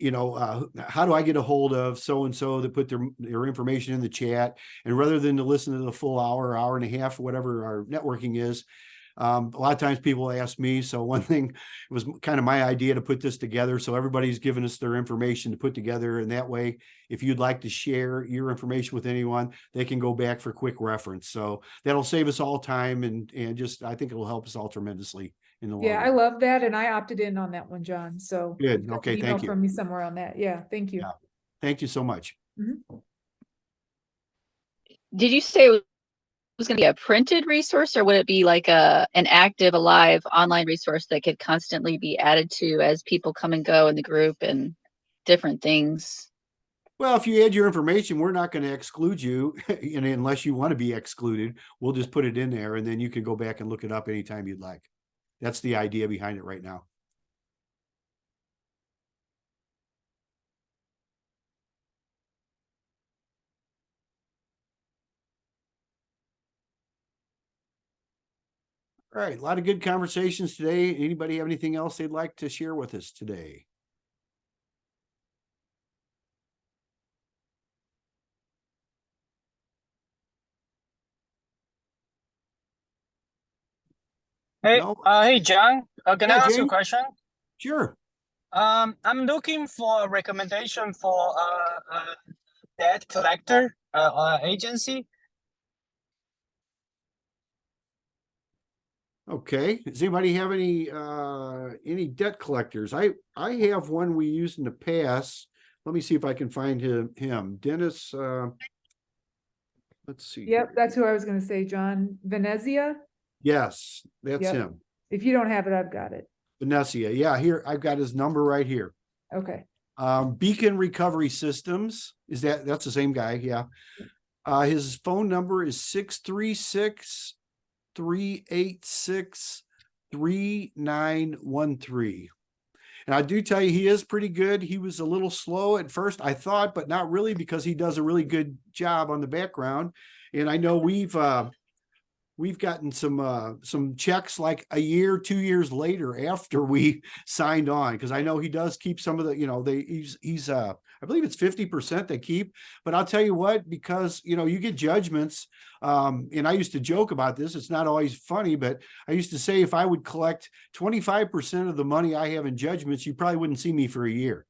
how do I get a hold of so-and-so that put their information in the chat? And rather than to listen to the full hour and a half, whatever our networking is, a lot of times people ask me. So one thing, it was kind of my idea to put this together. So everybody's given us their information to put together. And that way, if you'd like to share your information with anyone, they can go back for quick reference. So that'll save us all time and just, I think it'll help us all tremendously in the long Yeah, run. I love that. And I opted in on that one, John. So Good. you've got Okay. an Thank email you. from me somewhere on that. Yeah. Thank you. Yeah. Thank you so much. Mhm. Did you say it was going to be a printed resource, or would it be like an active, alive online resource that could constantly be added to as people come and go in the group and different things? Well, if you add your information, we're not going to exclude you unless you want to be excluded. We'll just put it in there and then you can go back and look it up anytime you'd like. That's the idea behind it right now. All right, a lot of good conversations today. Anybody have anything else they'd like to share with us today? Hey, No? hey, John. Can I Yeah, ask you a James? question? Sure. I'm looking for a recommendation for a debt collector agency. Okay. Does anybody have any debt collectors? I have one we used in the past. Let me see if I can find him. Dennis, let's see. Yep. That's who I was going to say, John. Venezia. Yes, that's Yep. him. If you don't have it, I've got it. Vanessa. Yeah, here I've got his number right here. Okay. Beacon Recovery Systems. That's the same guy? Yeah. His phone number is 636-386-3913. And I do tell you, he is pretty good. He was a little slow at first, I thought, but not really, because he does a really good job on the background. And I know we've gotten some checks like a year, 2 years later after we signed on, because I know he does keep some of the, he's I believe it's 50% they keep. But I'll tell you what, because you get judgments, and I used to joke about this. It's not always funny, but I used to say if I would collect 25% of the money I have in judgments, you probably wouldn't see me for a year.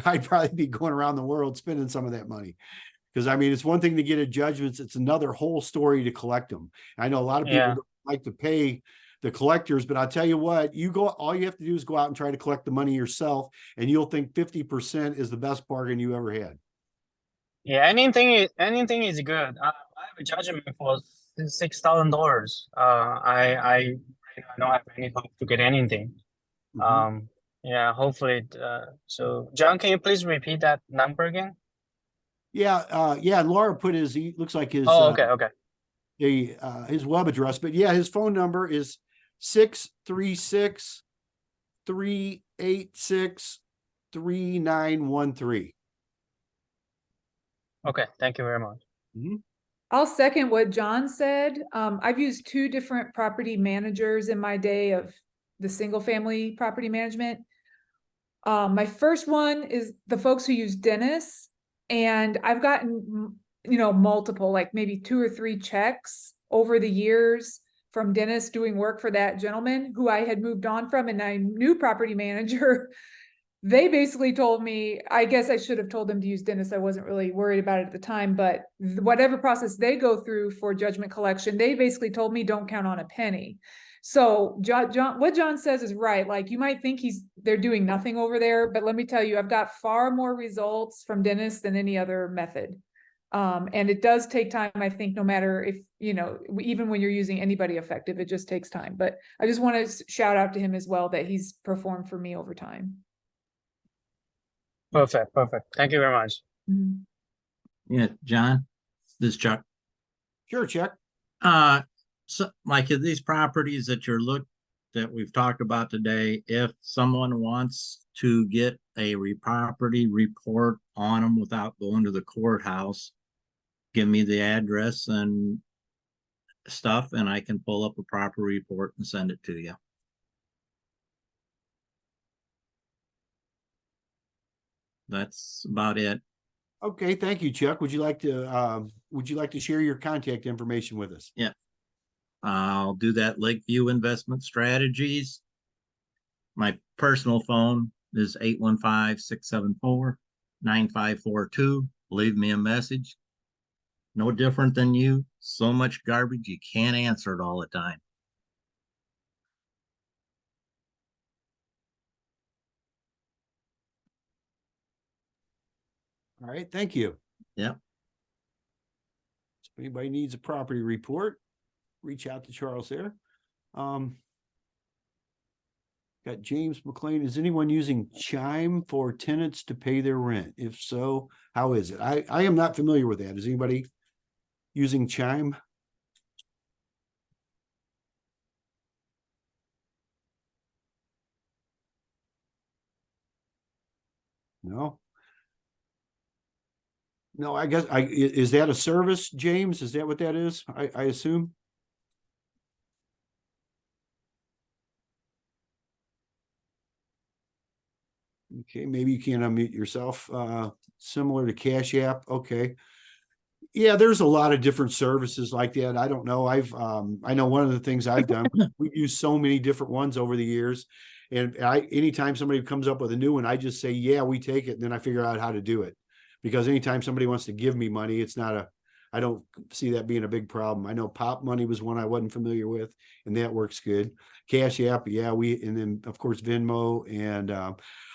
I'd probably be going around the world spending some of that money. Because I mean, it's one thing to get a judgments, it's another whole story to collect them. I know a lot of people don't like to pay the collectors, but I'll tell you what, all you have to do is go out and try to collect the money yourself, and you'll think 50% is the best bargain you ever had. Yeah, anything is good. I have a judgment for $6,000. I don't have any hope to get anything. Mm-hmm. Yeah, hopefully. So, John, can you please repeat that number again? Yeah, and Laura put he looks like his okay. His web address, but yeah, his phone number is 636-386-3913. Okay, thank you very much. Mm-hmm. I'll second what John said. I've used 2 different property managers in my day of the single family property management. My first one is the folks who use Dennis, and I've gotten, multiple, like maybe 2 or 3 checks over the years from Dennis doing work for that gentleman who I had moved on from, and my new property manager, they basically told me, I guess I should have told them to use Dennis. I wasn't really worried about it at the time, but whatever process they go through for judgment collection, they basically told me don't count on a penny. So John, what John says is right. Like, you might think they're doing nothing over there, but let me tell you, I've got far more results from Dennis than any other method. And it does take time, I think, no matter if, even when you're using anybody effective, it just takes time. But I just want to shout out to him as well that he's performed for me over time. Perfect. Thank you very much. Mm-hmm. Yeah, John, this is Chuck. Sure, Chuck. So like these properties that we've talked about today, if someone wants to get a property report on them without going to the courthouse, give me the address and stuff, and I can pull up a proper report and send it to you. that's about it. Okay, thank you, Chuck. Would you like to share your contact information with us? Yeah. I'll do that. Lakeview Investment Strategies. My personal phone is 815-674-9542. Leave me a message. No different than you. So much garbage, you can't answer it all the time. All right, thank you. Yep. So if anybody needs a property report, reach out to Charles there. Got James McLean. Is anyone using Chime for tenants to pay their rent? If so, how is it? I am not familiar with that. Is anybody using Chime? No. No, I guess is that a service, James? Is that what that is? I assume. Okay, maybe you can unmute yourself. Similar to Cash App. Okay. Yeah, there's a lot of different services like that. I don't know. I know one of the things I've done, we've used so many different ones over the years. And anytime somebody comes up with a new one, I just say, yeah, we take it. And then I figure out how to do it. Because anytime somebody wants to give me money, I don't see that being a big problem. I know Pop Money was one I wasn't familiar with, and that works good. Cash App, yeah, and then of course Venmo, and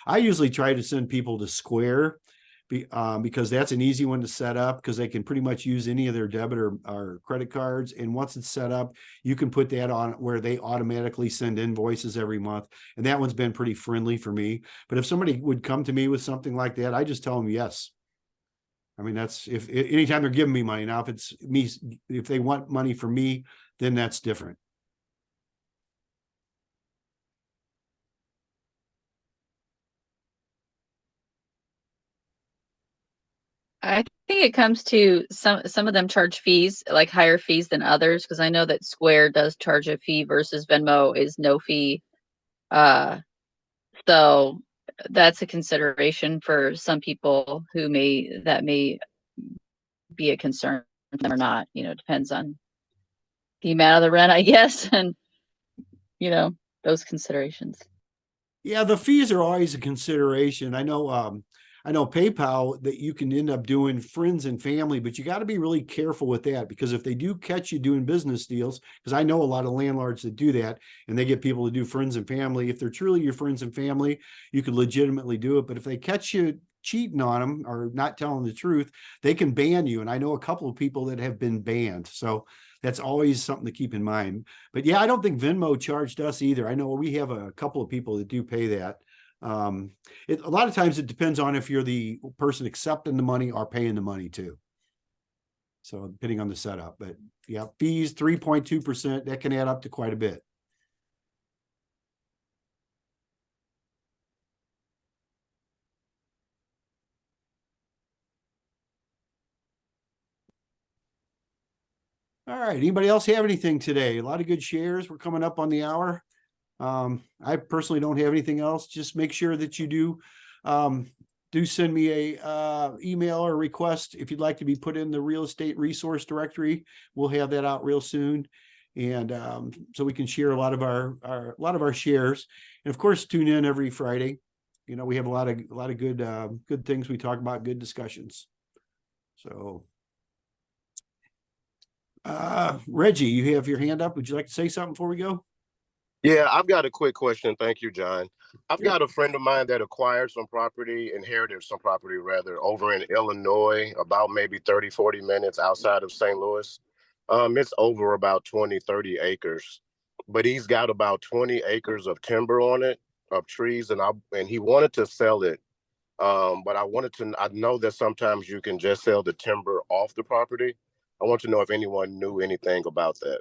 I usually try to send people to Square because that's an easy one to set up because they can pretty much use any of their debit or credit cards. And once it's set up, you can put that on where they automatically send invoices every month. And that one's been pretty friendly for me. But if somebody would come to me with something like that, I just tell them yes. I mean, that's if anytime they're giving me money. Now, if it's me, if they want money from me, then that's different. I think it comes to some of them charge fees, like higher fees than others, because I know that Square does charge a fee versus Venmo is no fee. So that's a consideration for some people who may be a concern for them or not. You know, depends on the amount of the rent, I guess, and those considerations. Yeah, the fees are always a consideration. I know PayPal that you can end up doing friends and family, but you got to be really careful with that because if they do catch you doing business deals, because I know a lot of landlords that do that and they get people to do friends and family. If they're truly your friends and family, you could legitimately do it. But if they catch you cheating on them or not telling the truth, they can ban you. And I know a couple of people that have been banned. So that's always something to keep in mind. But yeah, I don't think Venmo charged us either. I know we have a couple of people that do pay that. A lot of times it depends on if you're the person accepting the money or paying the money too. So depending on the setup, but yeah, fees 3.2%, that can add up to quite a bit. All right. Anybody else have anything today? A lot of good shares. We're coming up on the hour. I personally don't have anything else. Just make sure that you do send me a email or request if you'd like to be put in the real estate resource directory. We'll have that out real soon, and so we can share a lot of our shares. And of course, tune in every Friday. You know, we have a lot of good things we talk about, good discussions. So. Reggie, you have your hand up. Would you like to say something before we go? Yeah, I've got a quick question. Thank you, John. I've got a friend of mine that acquired some property, inherited some property rather, over in Illinois, about maybe 30, 40 minutes outside of St. Louis. It's over about 20, 30 acres, but he's got about 20 acres of timber on it, of trees, and he wanted to sell it. But I know that sometimes you can just sell the timber off the property. I want to know if anyone knew anything about that.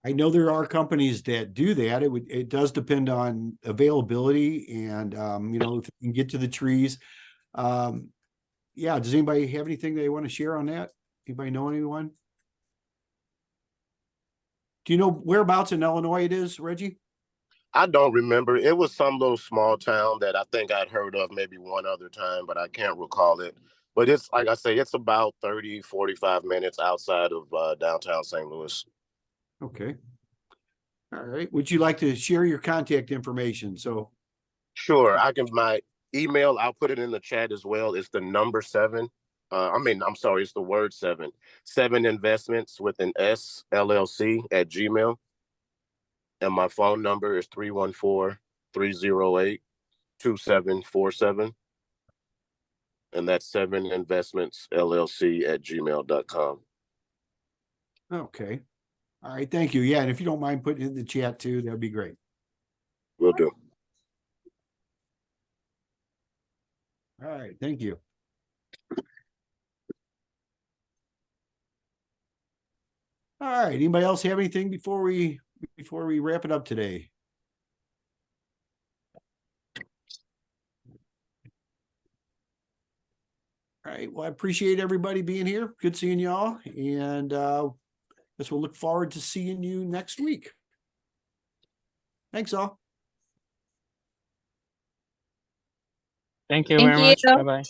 I know there are companies that do that. It does depend on availability and if you can get to the trees. Yeah, does anybody have anything they want to share on that? Anybody know anyone? Do you know whereabouts in Illinois it is, Reggie? I don't remember. It was some little small town that I think I'd heard of maybe one other time, but I can't recall it. But it's like I say, it's about 30, 45 minutes outside of downtown St. Louis. Okay. All right. Would you like to share your contact information? So Sure. I can, my email, I'll put it in the chat as well. It's the number 7. I'm sorry, it's the word 7. 7 Investments with an S, LLC at Gmail. And my phone number is 314-308-2747. And that's 7 Investments LLC at gmail.com. okay. All right. Thank you. Yeah. And if you don't mind putting it in the chat too, that'd be great. Will do. All right. Thank you. All right. Anybody else have anything before we wrap it up today? All right. Well, I appreciate everybody being here. Good seeing y'all. And guess we'll look forward to seeing you next week. Thanks all. Thank you Thank very much. you. Bye bye.